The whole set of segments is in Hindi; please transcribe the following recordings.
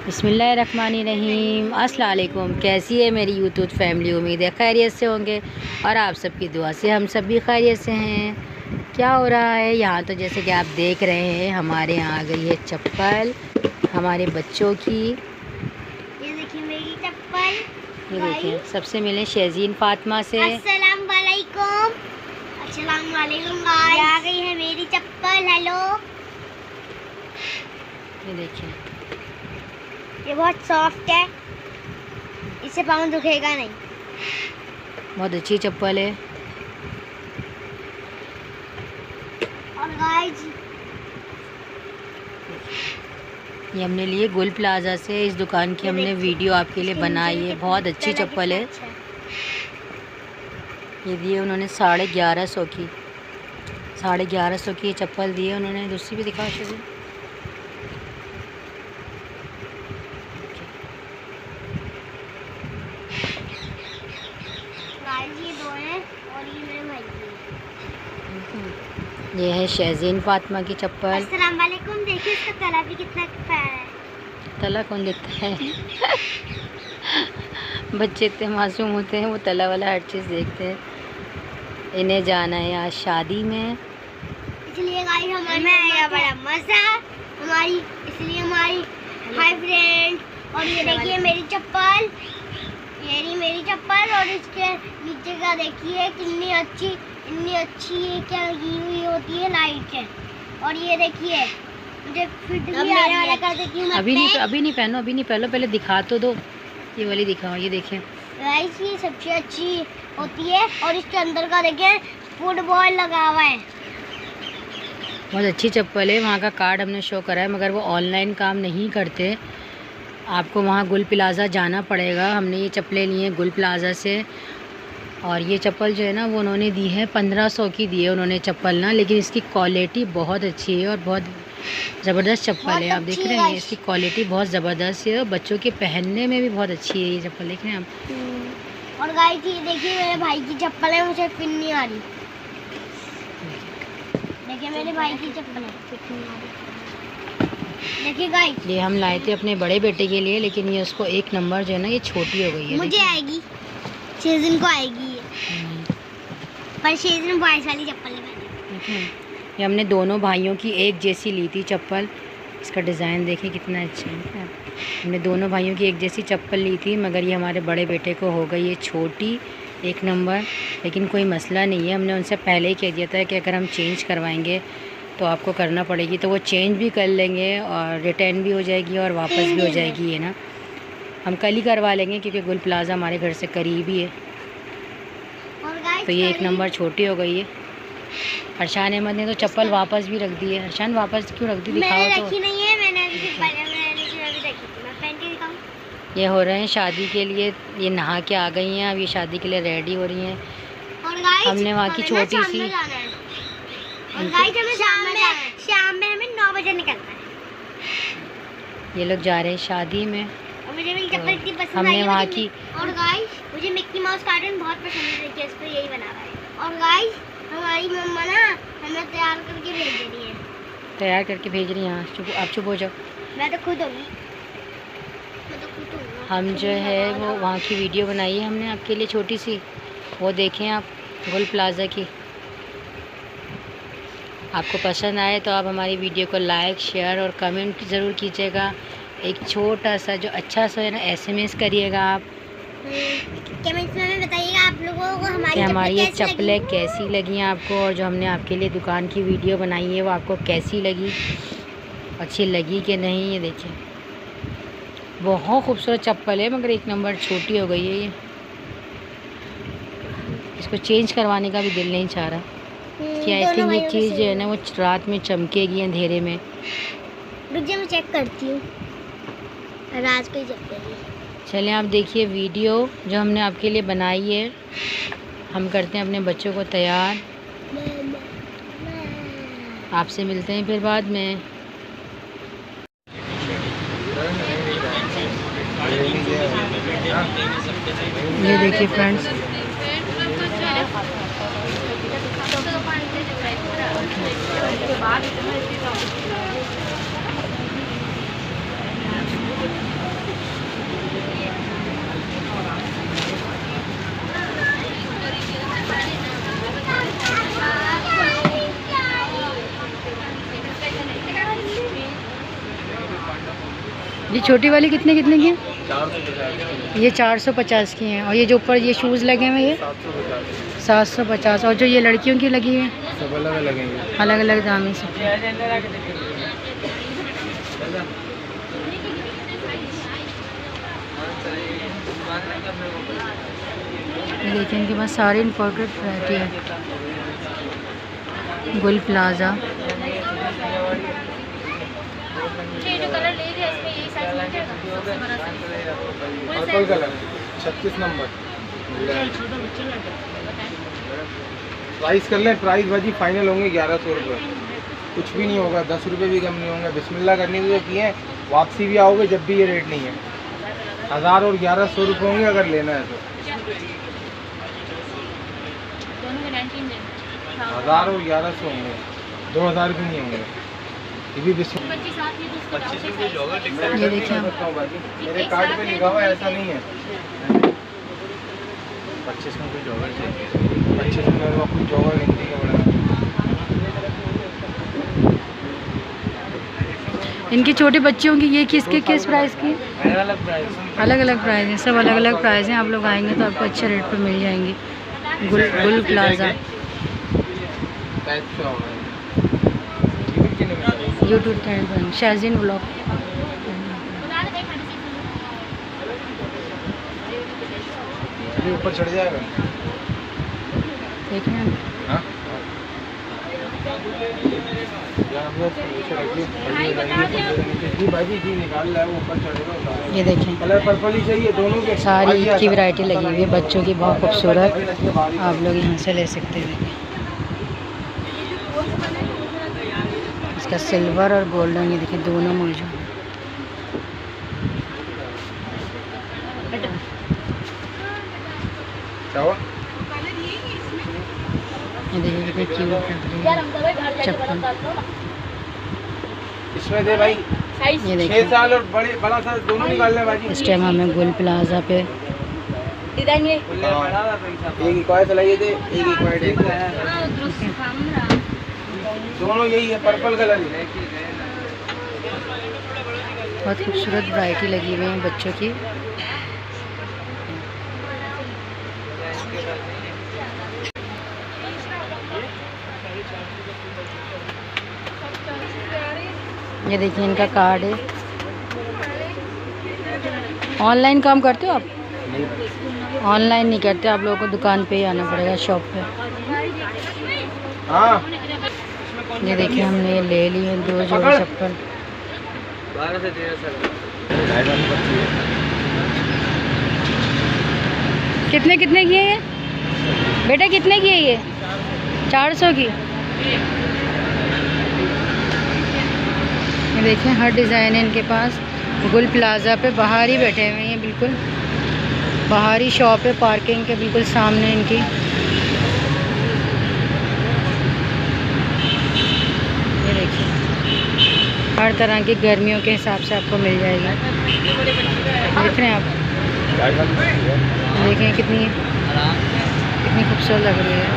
बिस्मिल्लाहिर्रहमानिर्रहीम। अस्सलाम वालेकुम। कैसी है मेरी यूट्यूब फैमिली? उम्मीद है खैरियत से होंगे और आप सबकी दुआ से हम सब भी खैरियत से हैं। क्या हो रहा है यहाँ? तो जैसे कि आप देख रहे हैं हमारे यहाँ आ गई है चप्पल हमारे बच्चों की। ये देखिए मेरी चप्पल। ये देखिए, सबसे मिले शहजीन फातिमा से। अस्सलाम वालेकुम। अस्सलाम वालेकुम गाइस। आ गई है मेरी चप्पल। हेलो। ये देखिए, ये बहुत सॉफ्ट है, इससे पाँव दुखेगा नहीं। बहुत अच्छी चप्पल है। और गाइस ये हमने लिए गुल प्लाजा से। इस दुकान की हमने वीडियो आपके लिए बनाई है। बहुत अच्छी चप्पल है। ये दिए उन्होंने 1150 की। 1150 की ये चप्पल दी है उन्होंने। दूसरी भी दिखाओ शुरू। ये दो हैं और ये मेरे भाई की। ये है शहजीन फातिमा की चप्पल। अस्सलाम वालेकुम। देखिए इसका तला भी कितना प्यारा है। तला कौन देखता है? बच्चे इतने मासूम होते हैं, वो तला वाला हर चीज़ देखते हैं। इन्हें जाना है आज शादी में, इसलिए गाइस हमें आया बड़ा मज़ा हमारी, इसलिए हमारी हाय फ्रेंड। और ये देखिए मेरी चप्पल, ये रही मेरी चप्पल। और इसके नीचे का देखिए कितनी अच्छी क्या लगी हुई होती है लाइट है। और ये देखिए मुझे फिट भी आ रहा है। कर देती हूं मैं। अभी नहीं पहनो, पहले दिखा तो दो। ये वाली दिखाओ। ये देखिए गाइस ये सबसे अच्छी होती है। और इसके अंदर का देखिए फुटबॉल लगा हुआ है। बहुत अच्छी चप्पल है। वहाँ का कार्ड हमने शो करा है, मगर वो ऑनलाइन काम नहीं करते। आपको वहाँ गुल प्लाज़ा जाना पड़ेगा। हमने ये चप्पलें ली हैं गुल प्लाज़ा से। और ये चप्पल जो है ना, वो उन्होंने दी है 1500 की दी है उन्होंने चप्पल ना। लेकिन इसकी क्वालिटी बहुत अच्छी है और बहुत ज़बरदस्त चप्पल है। आप देख रहे हैं इसकी क्वालिटी बहुत ज़बरदस्त है और बच्चों के पहनने में भी बहुत अच्छी है ये चप्पल। देख रहे हैं आप। और गाइस ये देखिए मेरे भाई की चप्पल है, मुझे फिट नहीं आ रही। देखिए मेरे भाई की चप्पल है, फिट नहीं आ रही। देखिए गाइस ये हम लाए थे अपने बड़े बेटे के लिए, लेकिन ये उसको 1 नंबर जो है ना, ये छोटी हो गई है। मुझे आएगी, शेज़न को आएगी ये। पर शेज़न बॉयज वाली चप्पल है। ये हमने दोनों भाइयों की एक जैसी ली थी चप्पल। इसका डिज़ाइन देखिए कितना अच्छा है। हमने दोनों भाइयों की एक जैसी चप्पल ली थी, मगर ये हमारे बड़े बेटे को हो गई है छोटी 1 नंबर। लेकिन कोई मसला नहीं है, हमने उनसे पहले ही कह दिया था कि अगर हम चेंज करवाएंगे तो आपको करना पड़ेगी। तो वो चेंज भी कर लेंगे और रिटर्न भी हो जाएगी और वापस भी हो जाएगी, है ना। हम कल ही करवा लेंगे क्योंकि गुल प्लाज़ा हमारे घर से करीब ही है। तो ये 1 नंबर छोटी हो गई है। हर्षान अहमद ने तो चप्पल वापस भी रख दी है। हर्षान वापस क्यों रख दी? दिखाओ तो। रखी नहीं है मैंने, अभी रखी थी। मैं पहन के दिखाऊं? ये हो रहे हैं शादी के लिए, ये नहा के आ गई हैं। अब ये शादी के लिए रेडी हो रही हैं। और गाइस हमने वहाँ की छोटी सी, और गाइस हमें शाम में हमें 9 बजे निकलना है। ये लोग जा रहे हैं शादी में। और मुझे मेरी चप्पल इतनी पसंद आई हमने है। वहाँ की। और गाइस मुझे मिक्की माउस कार्टून बहुत पसंद है, देखिए इस पे यही बना हुआ है। और गाइस हमारी मम्मा ना हमें तैयार करके भेज दे रही है। तैयार करके भेज रही हैं? हाँ चुप, आप चुप हो जाओ। मैं तो खुद हूँ। हम जो है वो वहाँ की वीडियो बनाई है हमने आपके लिए छोटी सी, वो देखें आप, गुल प्लाज़ा की। आपको पसंद आए तो आप हमारी वीडियो को लाइक शेयर और कमेंट ज़रूर कीजिएगा। एक छोटा सा जो अच्छा सा है ना SMS करिएगा आप। कमेंट्स में हमें बताइएगा आप लोगों को हमारी ये चप्पलें कैसी लगी आपको, और जो हमने आपके लिए दुकान की वीडियो बनाई है वो आपको कैसी लगी, अच्छी लगी कि नहीं। ये देखिए बहुत खूबसूरत चप्पल है, मगर 1 नंबर छोटी हो गई है ये। इसको चेंज करवाने का भी दिल नहीं चाह रहा कि आई थिंक ये चीज़ जो है ना वो रात में चमकेगी अंधेरे में। रुक जा मैं चेक करती हूँ। रात को ही चेक करेंगे। चलें आप देखिए वीडियो जो हमने आपके लिए बनाई है। हम करते हैं अपने बच्चों को तैयार। आपसे मिलते हैं फिर बाद में। ये देखिए फ्रेंड्स, ये छोटी वाली कितने कितने की है? 450। ये 450 की हैं। और ये जो ऊपर ये शूज़ लगे हुए ये 750। 750। और जो ये लड़कियों की लगी हुई है सब अलग अलग हैं। अलग अलग दाम है सब। ये देखिए इनके पास सारी इम्पोर्टेड वैरायटी है। गुल plaza. Purple colour 36 number. Price कर लें, प्राइस बाजी फाइनल होंगे 1100 रुपये। कुछ भी नहीं होगा, 10 रुपये भी कम नहीं होंगे। बिस्मिल्लाह करनी तो किए हैं, वापसी भी आओगे जब भी ये रेट नहीं है। 1000 और 1100 रुपये होंगे अगर लेना है तो। 1000 और 1100 होंगे, 2000 भी नहीं होंगे। ये भी 25 ये देखिए आप। मेरे कार्ड पे लिखा हुआ है, ऐसा नहीं है। 25 में कोई जॉगर चाहिए, 25 में कोई जॉगर नहीं देगा बड़ा। इनकी छोटी बच्चियों की ये किसके किस प्राइस की? अलग प्राइस, अलग अलग प्राइस हैं, सब अलग अलग प्राइस हैं। आप लोग आएंगे तो आपको अच्छे रेट पे मिल जाएंगे। गुल प्लाजा यूट्यूब चैनल शाजीन ब्लॉग। ये ऊपर चढ़ जाएगा। देख रहे हैं हाँ? जी भाई जी निकाल रहा है, वो ऊपर चढ़ेगा। ये देखें कलर पर्पल ही चाहिए दोनों के। सारी ईद की वैरायटी लगी हुई है बच्चों की, बहुत खूबसूरत। आप लोग यहाँ से ले सकते हैं। इसका सिल्वर और गोल्डन ये देखिए दोनों मौजूद हैं। ये देखिए कितने क्यूट लग रही है चप्पल। इसमें दे भाई, ये 6 देखिए साल और बड़ा साल दोनों निकालने भाई। इस टाइम हमें गुल प्लाजा पे एक ही क्वाइट चलाइए दे, एक ही क्वाइट एक दोनों यही है, पर्पल कलर ही। बहुत खूबसूरत वैरायटी लगी हुई है बच्चों की। ये देखिए इनका कार्ड है। ऑनलाइन काम करते हो आप? ऑनलाइन नहीं करते, आप लोगों को दुकान पे ही आना पड़ेगा, शॉप पे। हाँ ये देखिए हमने ये ले लिए 2 जोड़ी चप्पल। 12 से 13 साल। कितने कितने की है ये बेटा? कितने की है ये? 400 की। ये देखिए हर डिज़ाइन है इनके पास। गुल प्लाजा पे बाहर ही बैठे हुए हैं, बिल्कुल बाहरी शॉप है, पार्किंग के बिल्कुल सामने इनकी। ये देखिए हर तरह की गर्मियों के हिसाब से आपको मिल जाएगी। देख रहे हैं आप, देखें कितनी खूबसूरत लग रही है।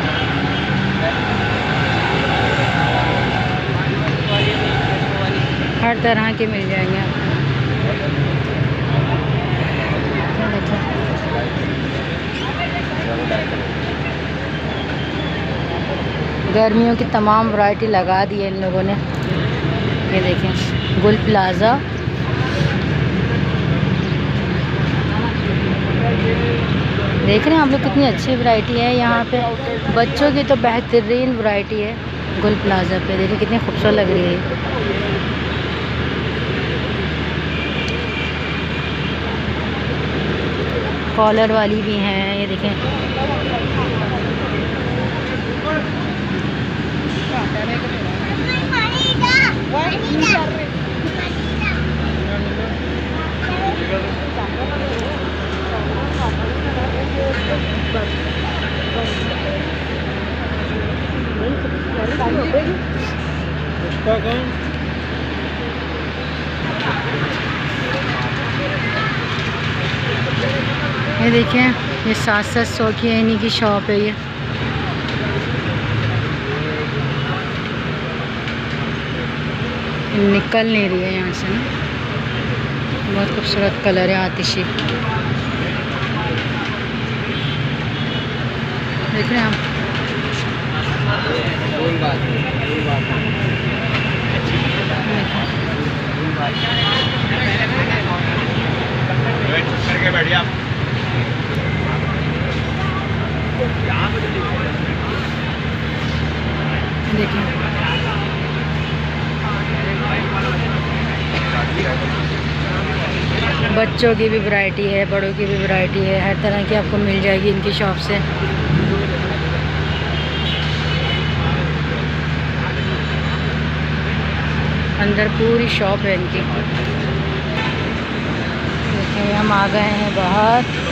हर तरह के मिल जाएंगे आपको। गर्मियों की तमाम वैरायटी लगा दी है इन लोगों ने। ये देखें गुल प्लाजा। देख रहे हैं आप लोग कितनी अच्छी वैरायटी है यहाँ पे। बच्चों की तो बेहतरीन वैरायटी है गुल प्लाजा पे। देखिए कितनी खूबसूरत लग रही है। कॉलर वाली भी हैं, ये देखें। ये देखिए ये 700 की है, इन्हीं की शॉप है ये। निकल नहीं रही है यहाँ से ना। बहुत खूबसूरत कलर है आतिशी, देख रहे हैं आप। देखिए बच्चों की भी वैरायटी है, बड़ों की भी वैरायटी है, हर तरह की आपको मिल जाएगी इनकी शॉप से। अंदर पूरी शॉप है इनकी। देखिए हम आ गए हैं बाहर।